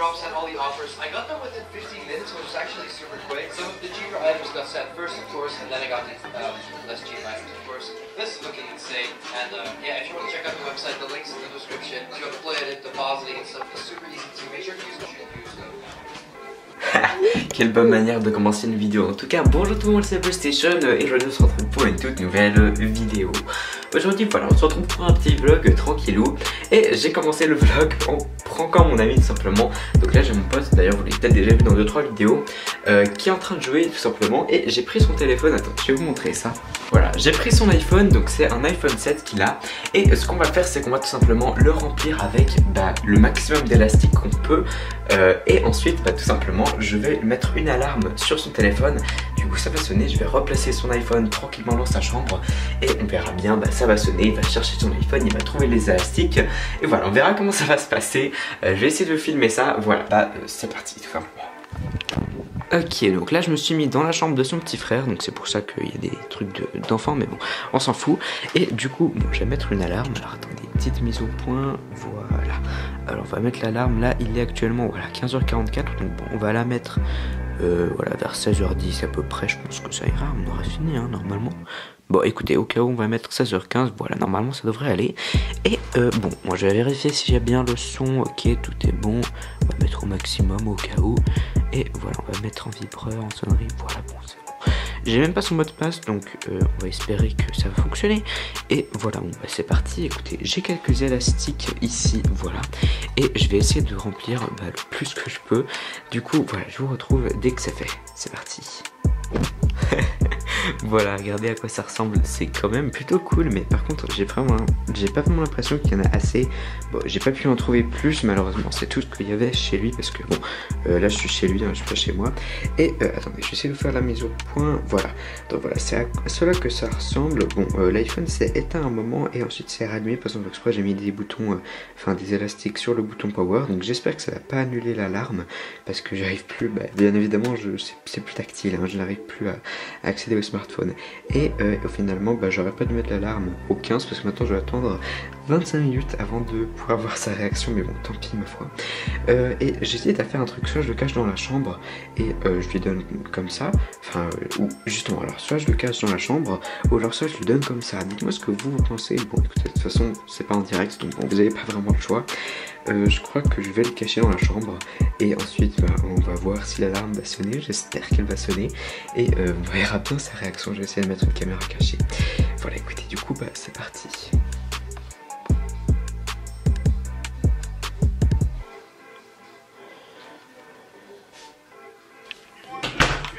drops had all the offers. I got them within 15 minutes, which is actually super quick. Some of the cheaper items got sent first, of course, and then I got the less cheap items, of course. This is looking insane, and yeah, if you want to check out the website, the link's in the description. If you want to play it, depositing and stuff, it's super easy to. Make sure to use the Quelle bonne manière de commencer une vidéo. En tout cas, bonjour tout le monde, c'est PlayStation et aujourd'hui on se retrouve pour une toute nouvelle vidéo. Aujourd'hui voilà, on se retrouve pour un petit vlog tranquillou. Et j'ai commencé le vlog en pranquant mon ami tout simplement. Donc là j'ai mon pote, d'ailleurs vous l'avez peut-être déjà vu dans 2-3 vidéos, qui est en train de jouer tout simplement. Et j'ai pris son téléphone, attends je vais vous montrer ça. Voilà, j'ai pris son iPhone, donc c'est un iPhone 7 qu'il a. Et ce qu'on va faire c'est qu'on va tout simplement le remplir avec le maximum d'élastique qu'on peut. Et ensuite tout simplement je vais mettre une alarme sur son téléphone. Du coup ça va sonner, je vais replacer son iPhone tranquillement dans sa chambre. Et on verra bien, ça va sonner, il va chercher son iPhone, il va trouver les élastiques. Et voilà, on verra comment ça va se passer. Je vais essayer de filmer ça, voilà, c'est parti tout simplement. Ok, donc là je me suis mis dans la chambre de son petit frère, donc c'est pour ça qu'il y a des trucs d'enfants, mais bon, on s'en fout. Et du coup, bon, je vais mettre une alarme. Alors attendez, petite mise au point, voilà. Alors on va mettre l'alarme, là il est actuellement, voilà, 15h44, donc bon, on va la mettre, voilà, vers 16h10 à peu près, je pense que ça ira, on aura fini, hein, normalement. Bon écoutez, au cas où on va mettre 16h15, voilà, normalement ça devrait aller. Et bon, moi je vais vérifier si j'ai bien le son, ok, tout est bon. On va mettre au maximum au cas où. Et voilà, on va mettre en vibreur, en sonnerie, voilà, bon c'est bon. J'ai même pas son mot de passe, donc on va espérer que ça va fonctionner. Et voilà, bon c'est parti, écoutez, j'ai quelques élastiques ici, voilà. Et je vais essayer de remplir le plus que je peux. Du coup, voilà, je vous retrouve dès que c'est fait. C'est parti. Voilà, regardez à quoi ça ressemble, c'est quand même plutôt cool, mais par contre j'ai pas vraiment l'impression qu'il y en a assez. Bon, j'ai pas pu en trouver plus malheureusement, c'est tout ce qu'il y avait chez lui parce que bon, là je suis chez lui, hein, je suis pas chez moi. Et attendez, je vais essayer de faire la mise au point, voilà. Donc voilà, c'est à cela que ça ressemble. Bon, l'iPhone s'est éteint un moment et ensuite c'est rallumé, par exemple exprès j'ai mis des boutons, enfin des élastiques sur le bouton power, donc j'espère que ça va pas annuler l'alarme parce que j'arrive plus, bien évidemment c'est plus tactile, hein, je n'arrive plus à accéder au smartphone. Et finalement j'aurais pas dû mettre l'alarme au 15 parce que maintenant je vais attendre 25 minutes avant de pouvoir voir sa réaction, mais bon tant pis ma foi. Et j'hésite à faire un truc, soit je le cache dans la chambre et je lui donne comme ça, enfin ou justement alors soit je le cache dans la chambre ou alors soit je lui donne comme ça. Dites-moi ce que vous pensez. Bon écoutez, de toute façon c'est pas en direct donc bon, vous avez pas vraiment le choix. Je crois que je vais le cacher dans la chambre et ensuite on va voir si l'alarme va sonner, j'espère qu'elle va sonner et on verra bien sa réaction. Je vais essayer de mettre une caméra cachée. Voilà, écoutez, du coup c'est parti.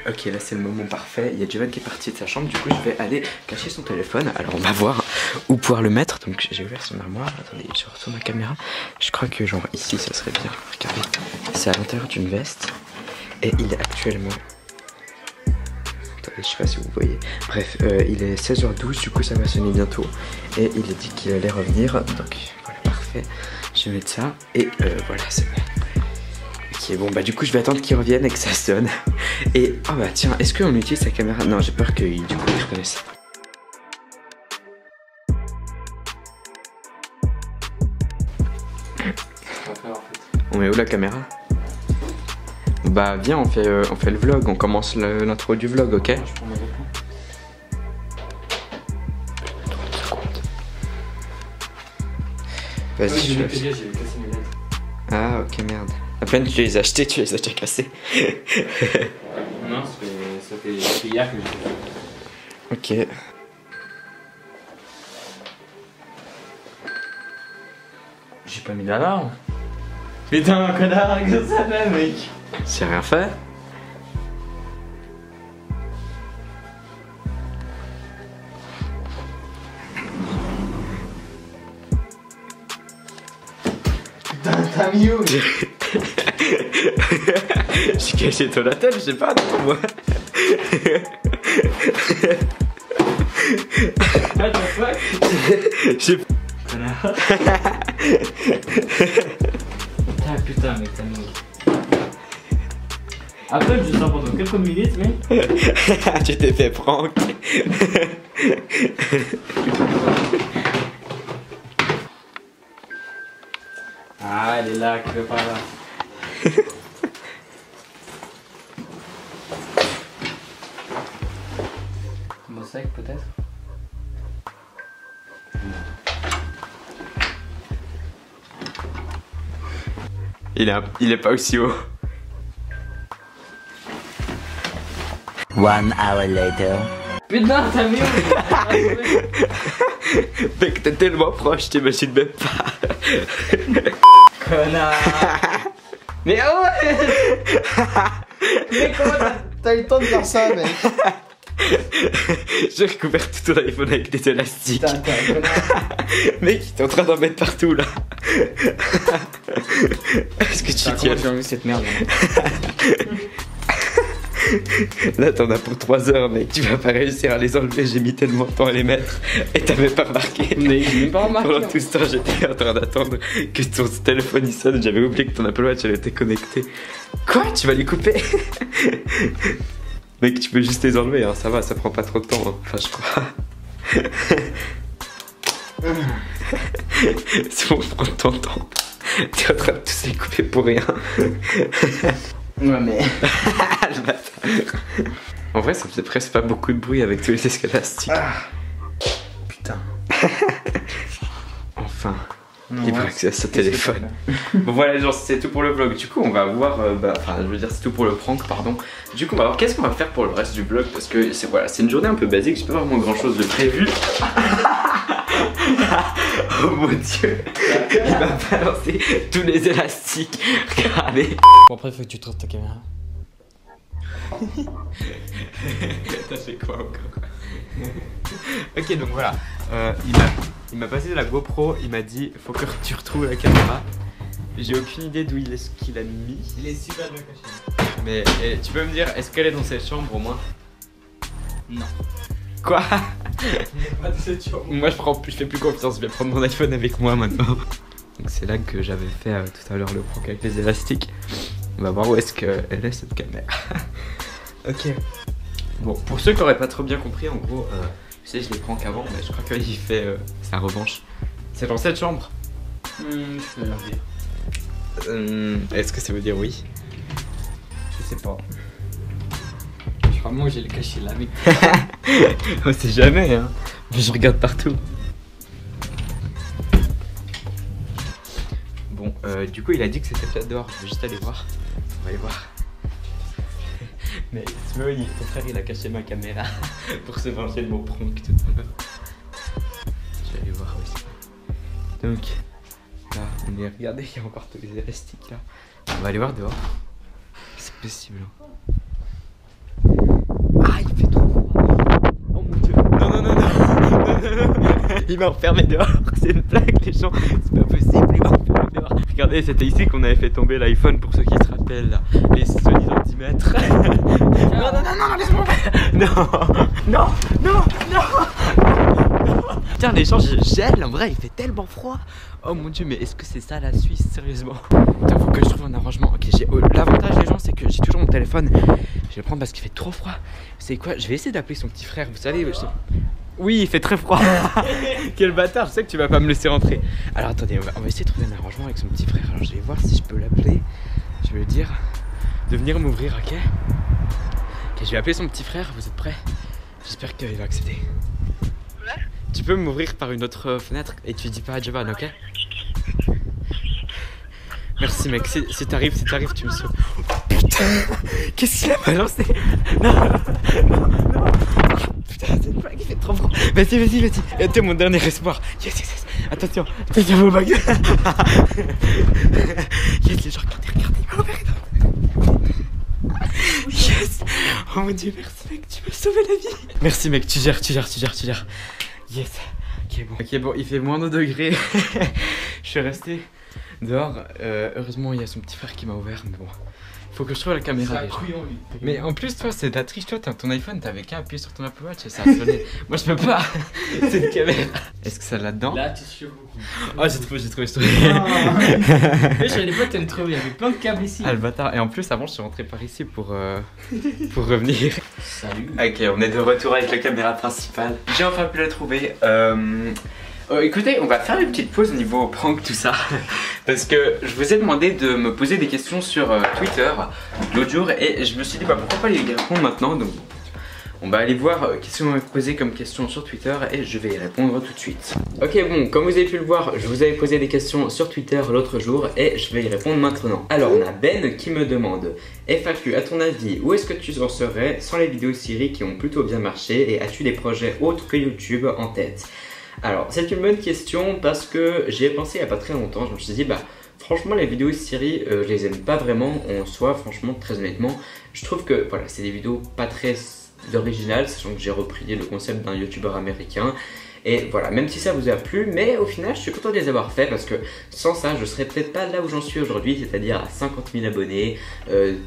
Ok, là c'est le moment parfait, il y a Javan qui est parti de sa chambre, du coup je vais aller cacher son téléphone. Alors on va voir où pouvoir le mettre, donc j'ai ouvert son armoire, attendez, je retourne la caméra. Je crois que genre ici ça serait bien, regardez, c'est à l'intérieur d'une veste et il est actuellement... Attendez, je sais pas si vous voyez, bref, il est 16h12, du coup ça va sonner bientôt et il a dit qu'il allait revenir, donc voilà, parfait, je vais mettre ça et voilà, c'est bon. Ok, bon du coup je vais attendre qu'il revienne et que ça sonne. Et oh tiens, est-ce qu'on utilise sa caméra? Non, j'ai peur qu'il du coup il reconnaisse. On met où la caméra? Viens, on fait le vlog, on commence l'intro du vlog, ok? Vas-y, je fais. Ah ok, merde. À peine tu les as achetés, tu les as déjà cassés. Non, ça fait hier que j'ai fait. Ok. J'ai pas mis d'alarme. Putain, un connard, que ça fait, mec. C'est rien fait. Putain, t'as mis où? J'ai caché ton attel, je sais pas, non, moi. What the fuck? J'ai... Connard. Ah putain, mec, t'as mis. Après, je sors pendant quelques minutes, mais. Tu t'es fait prank. Ah, elle est là, que par là. Il est pas aussi haut. 1 hour later. Putain, t'as mis où? Mec, t'es tellement proche, t'imagines même pas. Connard. Mais oh ouais. Mais comment t'as eu le temps de faire ça, mec? J'ai recouvert tout ton iPhone avec des élastiques. Putain, t'es un connard. Mec, t'es en train d'en mettre partout là. Est-ce que tu tiens? J'ai envie cette merde. Là t'en as pour 3 heures mec, tu vas pas réussir à les enlever, j'ai mis tellement de temps à les mettre et t'avais pas remarqué. Mais j'ai même pas remarqué. Pendant tout ce temps j'étais en train d'attendre que ton téléphone il sonne, j'avais oublié que ton Apple Watch elle était connectée. Quoi? Tu vas les couper? Mec tu peux juste les enlever hein, ça va, ça prend pas trop de temps hein. Enfin je crois. C'est bon, prends ton temps. T'es en train de tous les couper pour rien. Ouais mais... Le bâtard. En vrai ça faisait presque pas beaucoup de bruit avec tous les élastiques. Ah. Putain. Enfin, Non, il ouais, faut accès à ce téléphone. Bon voilà les gens, c'est tout pour le vlog. Du coup on va voir, enfin je veux dire c'est tout pour le prank pardon. Du coup on va voir qu'est-ce qu'on va faire pour le reste du vlog. Parce que c'est voilà, c'est une journée un peu basique, j'ai pas vraiment grand chose de prévu. Oh mon dieu, il m'a balancé tous les élastiques. Regardez. Bon après faut que tu trouves ta caméra. T'as fait quoi encore? Ok donc voilà, il m'a passé de la GoPro, il m'a dit faut que tu retrouves la caméra. J'ai aucune idée d'où il est, ce qu'il a mis. Il est super bien caché. Mais tu peux me dire, est-ce qu'elle est dans cette chambre au moins? Non. Quoi? Il est pas dans cette chambre. Moi je fais plus confiance, je vais prendre mon iPhone avec moi maintenant. Donc c'est là que j'avais fait tout à l'heure le prank avec les élastiques. On va voir où est-ce qu'elle est cette caméra. Ok. Bon, pour ceux qui auraient pas trop bien compris, en gros, tu sais, je les prank avant, mais je crois qu'il fait sa revanche. C'est dans cette chambre. Je peux leur dire. Est-ce que ça veut dire oui? Je sais pas. Je crois moi j'ai le caché là avec. On sait jamais hein. Mais je regarde partout. Bon, du coup il a dit que c'était peut-être dehors, je vais juste aller voir. On va aller voir. Mais tu vois, ton frère il a caché ma caméra pour se venger de mon prank tout à l'heure. Je vais aller voir où c'est. Donc, là, on est, regardez, il y a encore tous les élastiques là. On va aller voir dehors. C'est possible. Ah, il fait trop froid. Oh mon dieu. Non, non, non, non. Il m'a enfermé dehors. C'est une blague, les gens. C'est pas possible, il m'a enfermé dehors. Regardez, c'était ici qu'on avait fait tomber l'iPhone pour ceux qui se rappellent là. Les soi-disant 10 mètres. Non, non, non, non, laisse-moi. Non, non, non, non. Putain, les gens, je gèle. En vrai, il fait tellement froid. Oh mon dieu, mais est-ce que c'est ça la Suisse, sérieusement? Putain, faut que je trouve un arrangement. Ok, l'avantage des gens, c'est que j'ai toujours mon téléphone. Je vais le prendre parce qu'il fait trop froid. Vous savez quoi? Je vais essayer d'appeler son petit frère. Vous savez, oui, il fait très froid. Quel bâtard, je sais que tu vas pas me laisser rentrer. Alors attendez, on va essayer de trouver un arrangement avec son petit frère. Alors je vais voir si je peux l'appeler. Je vais lui dire de venir m'ouvrir, ok? Ok, je vais appeler son petit frère. Vous êtes prêts? J'espère qu'il va accepter. Ouais. Tu peux m'ouvrir par une autre fenêtre et tu dis pas à Jovan, ok? Merci mec, si t'arrives, tu me sauves. Oh, putain, qu'est-ce qu'il a balancé? Non, non, non. Putain, c'est une blague, il fait trop froid. Vas-y, vas-y, vas-y. T'es mon dernier espoir. Yes, yes, yes. Attention, attention vos bagues. Yes, les gens, regardez, il m'a ouvert. Yes. Oh mon dieu, merci mec, tu m'as sauvé la vie. Merci mec, tu gères. Yes. Ok bon, il fait moins de degrés. Je suis resté dehors. Heureusement, il y a son petit frère qui m'a ouvert, mais bon. Faut que je trouve la caméra déjà. Mais en plus, toi, c'est de la triche. Toi, ton iPhone, t'avais qu'à appuyer sur ton Apple Watch et ça a sonné. Moi, je peux pas. C'est une caméra. Est-ce que ça là-dedans? Là, tu suis beaucoup. Oh, j'ai trouvé. Mais je savais pas que t'allais trouver. Il y avait plein de câbles ici. Ah, le bâtard. Et en plus, avant, je suis rentré par ici pour revenir. Salut. Ok, on est de retour avec la caméra principale. J'ai enfin pu la trouver. Écoutez, on va faire une petite pause au niveau prank, tout ça. Parce que je vous ai demandé de me poser des questions sur Twitter l'autre jour. Et je me suis dit, bah pourquoi pas les répondre maintenant. Donc On va aller voir qu'est-ce qu'on m'a posé comme question sur Twitter et je vais y répondre tout de suite. Ok bon, comme vous avez pu le voir, je vous avais posé des questions sur Twitter l'autre jour et je vais y répondre maintenant. Alors on a Ben qui me demande: FAQ, à ton avis, où est-ce que tu en serais sans les vidéos Siri qui ont plutôt bien marché, et as-tu des projets autres que YouTube en tête? Alors c'est une bonne question parce que j'y ai pensé il n'y a pas très longtemps. Je me suis dit bah franchement les vidéos Siri je les aime pas vraiment en soi, franchement très honnêtement. Je trouve que voilà, c'est des vidéos pas très originales, sachant que j'ai repris le concept d'un youtubeur américain. Et voilà, même si ça vous a plu, mais au final je suis content de les avoir fait parce que sans ça je serais peut-être pas là où j'en suis aujourd'hui, c'est-à-dire à 50 000 abonnés,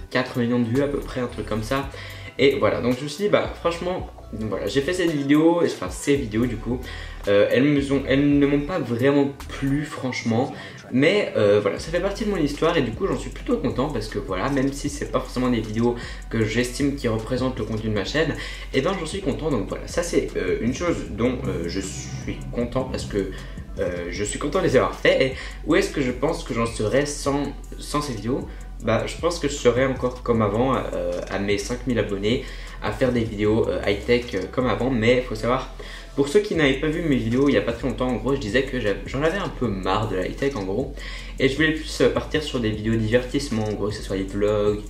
4 millions de vues à peu près, un truc comme ça. Et voilà, donc je me suis dit bah franchement, voilà, j'ai fait cette vidéo, enfin ces vidéos du coup, elles ne m'ont pas vraiment plu franchement. Mais voilà, ça fait partie de mon histoire et du coup j'en suis plutôt content parce que voilà, même si c'est pas forcément des vidéos que j'estime qui représentent le contenu de ma chaîne, et ben j'en suis content. Donc voilà, ça c'est une chose dont je suis content parce que je suis content de les avoir fait. Et où est-ce que je pense que j'en serais sans ces vidéos? Bah je pense que je serais encore comme avant à mes 5000 abonnés, à faire des vidéos high-tech comme avant. Mais il faut savoir, pour ceux qui n'avaient pas vu mes vidéos il n'y a pas très longtemps, en gros je disais que j'en avais un peu marre de la high-tech en gros. Et je voulais plus partir sur des vidéos divertissement, en gros que ce soit les vlogs,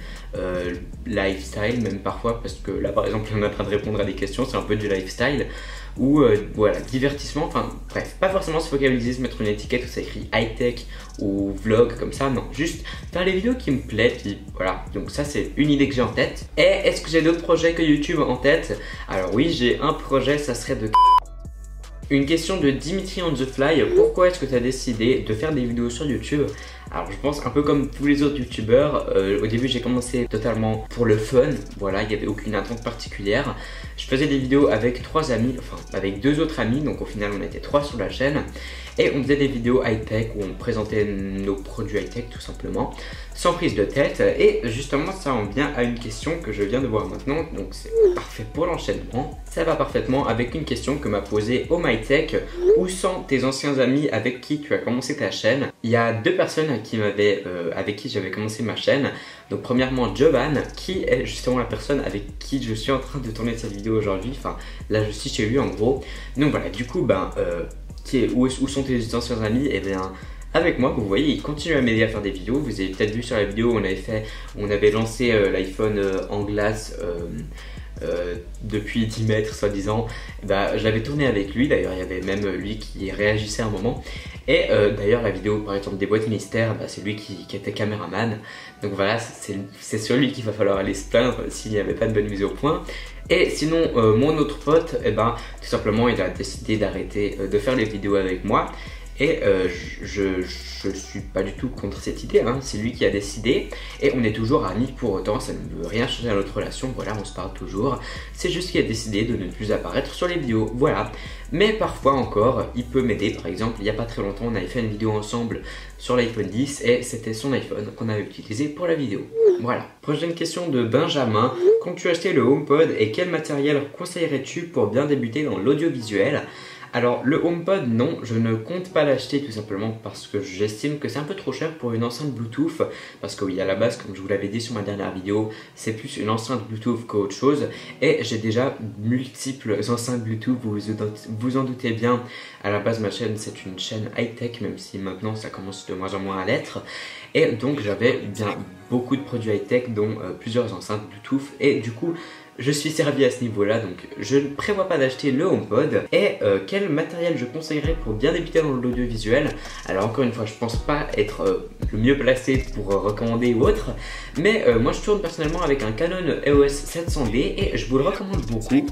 lifestyle même parfois. Parce que là par exemple on est en train de répondre à des questions, c'est un peu du lifestyle. Ou voilà, divertissement, enfin bref, pas forcément se focaliser, se mettre une étiquette où ça écrit high-tech ou vlog comme ça, non, juste faire les vidéos qui me plaisent, puis voilà, donc ça c'est une idée que j'ai en tête. Et est-ce que j'ai d'autres projets que YouTube en tête? Alors oui, j'ai un projet, ça serait de... Une question de Dimitri on the fly: pourquoi est-ce que tu as décidé de faire des vidéos sur YouTube? Alors je pense un peu comme tous les autres youtubeurs, au début j'ai commencé totalement pour le fun, voilà, il n'y avait aucune attente particulière. Je faisais des vidéos avec 3 amis, enfin avec 2 autres amis, donc au final on était 3 sur la chaîne. Et on faisait des vidéos high-tech où on présentait nos produits high-tech tout simplement, sans prise de tête. Et justement ça en vient à une question que je viens de voir maintenant, donc c'est parfait pour l'enchaînement. Ça va parfaitement avec une question que m'a posée OhMyTech: où sont tes anciens amis avec qui tu as commencé ta chaîne? Il y a 2 personnes avec qui j'avais commencé ma chaîne. Donc premièrement Jovan, qui est justement la personne avec qui je suis en train de tourner cette vidéo aujourd'hui. Enfin là je suis chez lui en gros. Donc voilà, du coup ben... où sont tes anciens amis? Et bien avec moi, vous voyez, il continue à m'aider à faire des vidéos. Vous avez peut-être vu sur la vidéo où on avait lancé l'iPhone en glace depuis 10 mètres soi-disant. Bah, je l'avais tourné avec lui, d'ailleurs il y avait même lui qui réagissait à un moment. Et d'ailleurs la vidéo par exemple des boîtes mystères, bah, c'est lui qui était caméraman. Donc voilà, c'est sur lui qu'il va falloir aller se plaindre s'il n'y avait pas de bonne mise au point. Et sinon mon autre pote, eh ben, tout simplement il a décidé d'arrêter de faire les vidéos avec moi. Et je suis pas du tout contre cette idée, hein. C'est lui qui a décidé et on est toujours amis pour autant, ça ne veut rien changer à notre relation, voilà, on se parle toujours. C'est juste qu'il a décidé de ne plus apparaître sur les vidéos, voilà. Mais parfois encore, il peut m'aider, par exemple, il n'y a pas très longtemps, on avait fait une vidéo ensemble sur l'iPhone 10 et c'était son iPhone qu'on avait utilisé pour la vidéo. Voilà. Prochaine question de Benjamin: comptes-tu acheter le HomePod et quel matériel conseillerais-tu pour bien débuter dans l'audiovisuel? Alors le HomePod, non, je ne compte pas l'acheter tout simplement parce que j'estime que c'est un peu trop cher pour une enceinte Bluetooth. Parce que oui, à la base, comme je vous l'avais dit sur ma dernière vidéo, c'est plus une enceinte Bluetooth qu'autre chose. Et j'ai déjà multiples enceintes Bluetooth, vous en doutez bien. À la base, ma chaîne, c'est une chaîne high-tech, même si maintenant ça commence de moins en moins à l'être. Et donc j'avais bien beaucoup de produits high-tech, dont plusieurs enceintes Bluetooth. Et du coup, je suis servi à ce niveau-là, donc je ne prévois pas d'acheter le HomePod. Et quel matériel je conseillerais pour bien débuter dans l'audiovisuel? Alors encore une fois, je pense pas être le mieux placé pour recommander ou autre, mais moi je tourne personnellement avec un Canon EOS 700D et je vous le recommande beaucoup.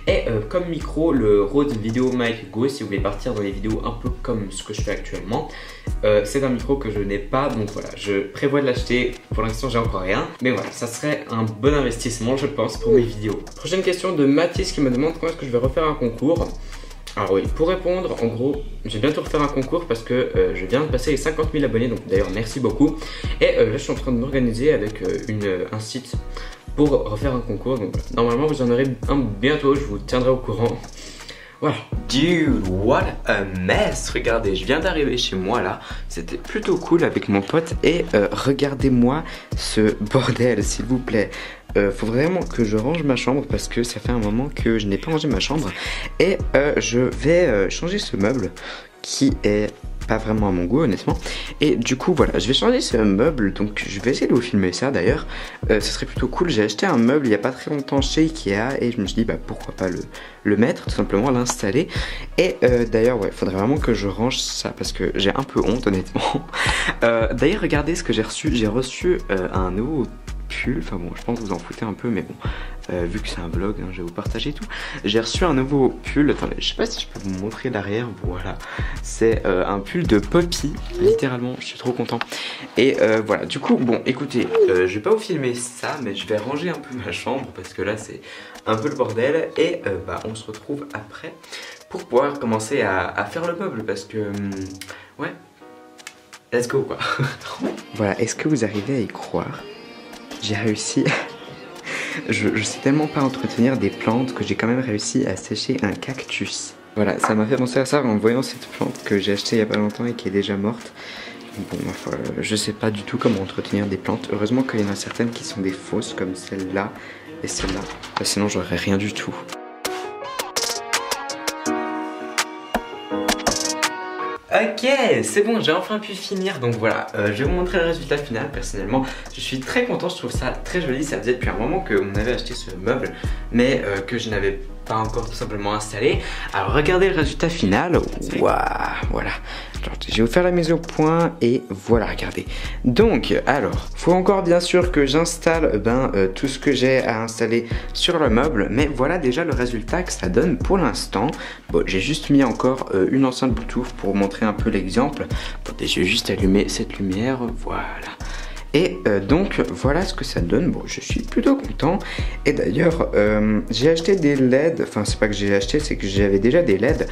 Et comme micro, le Rode VideoMic Go, si vous voulez partir dans les vidéos un peu comme ce que je fais actuellement. C'est un micro que je n'ai pas, donc voilà, je prévois de l'acheter. Pour l'instant j'ai encore rien, mais voilà, ça serait un bon investissement je pense pour mes vidéos. Prochaine question de Mathis qui me demande quand est-ce que je vais refaire un concours. Alors oui, pour répondre, en gros, je vais bientôt refaire un concours parce que je viens de passer les 50 000 abonnés, donc d'ailleurs merci beaucoup. Et là je suis en train de m'organiser avec un site pour refaire un concours, donc normalement vous en aurez un bientôt, je vous tiendrai au courant. Wow, dude, what a mess. Regardez, je viens d'arriver chez moi là. C'était plutôt cool avec mon pote. Et regardez-moi ce bordel, s'il vous plaît. Faut vraiment que je range ma chambre parce que ça fait un moment que je n'ai pas rangé ma chambre. Et je vais changer ce meuble qui est pas vraiment à mon goût honnêtement. Et du coup voilà, je vais changer ce meuble. Donc je vais essayer de vous filmer ça d'ailleurs. Ce serait plutôt cool. J'ai acheté un meuble il n'y a pas très longtemps chez Ikea. Et je me suis dit bah pourquoi pas le mettre, tout simplement l'installer. Et d'ailleurs ouais, faudrait vraiment que je range ça parce que j'ai un peu honte honnêtement. D'ailleurs regardez ce que j'ai reçu. J'ai reçu un nouveau pull, enfin bon je pense que vous en foutez un peu mais bon vu que c'est un vlog hein, je vais vous partager tout. J'ai reçu un nouveau pull, attendez je sais pas si je peux vous montrer derrière, voilà c'est un pull de Poppy littéralement, je suis trop content. Et voilà du coup bon écoutez je vais pas vous filmer ça mais je vais ranger un peu ma chambre parce que là c'est un peu le bordel. Et bah on se retrouve après pour pouvoir commencer à faire le meuble parce que ouais let's go quoi. Voilà, est-ce que vous arrivez à y croire? J'ai réussi, je sais tellement pas entretenir des plantes que j'ai quand même réussi à sécher un cactus. Voilà, ça m'a fait penser à ça en voyant cette plante que j'ai achetée il y a pas longtemps et qui est déjà morte. Bon, je sais pas du tout comment entretenir des plantes. Heureusement qu'il y en a certaines qui sont des fausses comme celle-là et celle-là. Sinon j'aurais rien du tout. Ok, c'est bon, j'ai enfin pu finir, donc voilà, je vais vous montrer le résultat final. Personnellement, je suis très content, je trouve ça très joli. Ça faisait depuis un moment qu'on avait acheté ce meuble, mais que je n'avais pas encore tout simplement installé. Alors regardez le résultat final, waouh, voilà. Je vais vous faire la mise au point et voilà, regardez. Donc, alors, faut encore bien sûr que j'installe tout ce que j'ai à installer sur le meuble. Mais voilà déjà le résultat que ça donne pour l'instant. Bon, j'ai juste mis encore une enceinte Bluetooth pour montrer un peu l'exemple. Attendez, je vais juste allumer cette lumière, voilà. Et donc voilà ce que ça donne. Bon, je suis plutôt content. Et d'ailleurs j'ai acheté des LED. Enfin c'est pas que j'ai acheté, c'est que j'avais déjà des LED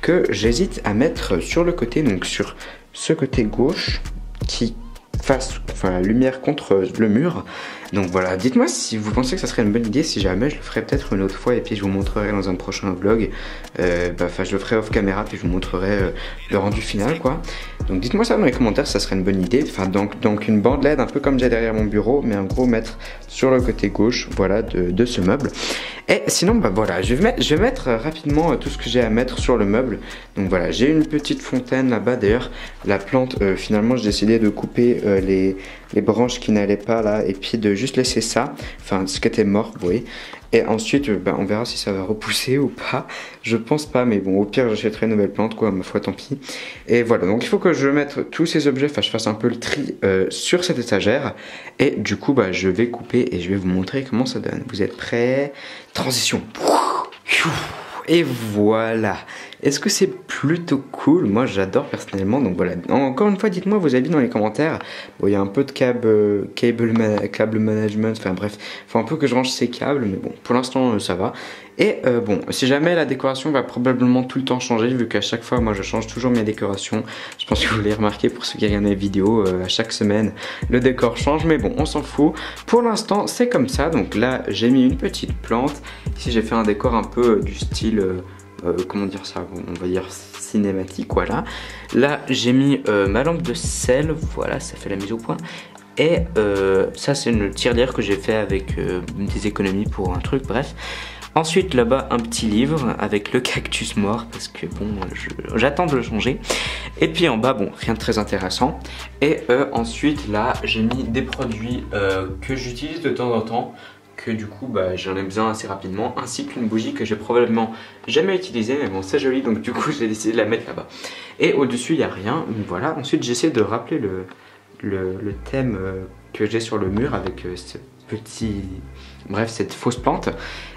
que j'hésite à mettre sur le côté. Donc sur ce côté gauche qui fasse la lumière contre le mur. Donc voilà, dites-moi si vous pensez que ça serait une bonne idée. Si jamais, je le ferai peut-être une autre fois et puis je vous montrerai dans un prochain vlog. Je le ferai off caméra puis je vous montrerai le rendu final quoi. Donc dites-moi ça dans les commentaires, ça serait une bonne idée. Enfin donc une bande LED un peu comme j'ai derrière mon bureau, mais en gros mettre sur le côté gauche, voilà, de ce meuble. Et sinon voilà, je vais mettre rapidement tout ce que j'ai à mettre sur le meuble. Donc voilà, j'ai une petite fontaine là-bas. D'ailleurs la plante, finalement j'ai décidé de couper les branches qui n'allaient pas là et puis de juste laisser ça, enfin ce qui était mort, vous voyez. Et ensuite on verra si ça va repousser ou pas. Je pense pas, mais bon au pire j'achèterai une nouvelle plante quoi, ma foi tant pis. Et voilà, donc il faut que je mette tous ces objets, enfin je fasse un peu le tri sur cette étagère. Et du coup je vais couper et je vais vous montrer comment ça donne. Vous êtes prêts? Transition. Et voilà. Est-ce que c'est plutôt cool? Moi j'adore personnellement, donc voilà. Encore une fois, dites-moi vos avis dans les commentaires. Bon, il y a un peu de câble management, enfin bref, faut un peu que je range ces câbles, mais bon, pour l'instant ça va. Et bon, si jamais la décoration va probablement tout le temps changer, vu qu'à chaque fois moi je change toujours mes décorations. Je pense que vous l'avez remarqué pour ceux qui regardent mes vidéos, à chaque semaine le décor change, mais bon on s'en fout. Pour l'instant c'est comme ça, donc là j'ai mis une petite plante. Ici j'ai fait un décor un peu du style, comment dire ça, on va dire cinématique, voilà. Là j'ai mis ma lampe de sel, voilà, ça fait la mise au point. Et ça c'est une tirelire que j'ai fait avec des économies pour un truc, bref. Ensuite là-bas un petit livre avec le cactus mort parce que bon j'attends de le changer. Et puis en bas bon rien de très intéressant. Et ensuite là j'ai mis des produits que j'utilise de temps en temps, que du coup j'en ai besoin assez rapidement, ainsi qu'une bougie que j'ai probablement jamais utilisée, mais bon c'est joli donc du coup j'ai décidé de la mettre là-bas. Et au-dessus il n'y a rien, donc voilà. Ensuite j'essaie de rappeler le thème que j'ai sur le mur avec ce petit... Bref, cette fausse plante.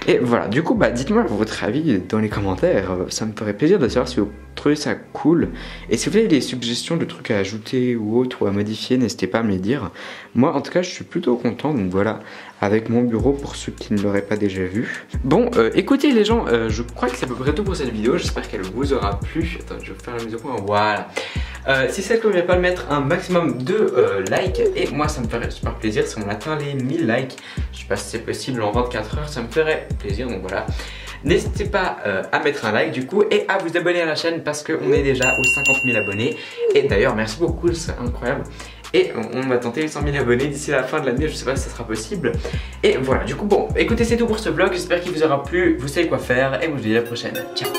Et voilà, du coup, dites-moi votre avis dans les commentaires. Ça me ferait plaisir de savoir si vous trouvez ça cool. Et si vous avez des suggestions de trucs à ajouter ou autre ou à modifier, n'hésitez pas à me les dire. Moi, en tout cas, je suis plutôt content. Donc voilà, avec mon bureau pour ceux qui ne l'auraient pas déjà vu. Bon, écoutez les gens, je crois que c'est à peu près tout pour cette vidéo. J'espère qu'elle vous aura plu. Attends, je vais faire la mise au point. Voilà. Si c'est le cas, n'oubliez pas de mettre un maximum de likes. Et moi, ça me ferait super plaisir si on atteint les 1000 likes. Je sais pas si c'est possible en 24 heures, ça me ferait plaisir. Donc voilà. N'hésitez pas à mettre un like du coup et à vous abonner à la chaîne parce qu'on est déjà aux 50 000 abonnés. Et d'ailleurs merci beaucoup, c'est incroyable. Et on va tenter les 100 000 abonnés d'ici la fin de l'année, je sais pas si ça sera possible. Et voilà, du coup bon, écoutez c'est tout pour ce vlog, j'espère qu'il vous aura plu, vous savez quoi faire et je vous dis à la prochaine. Ciao.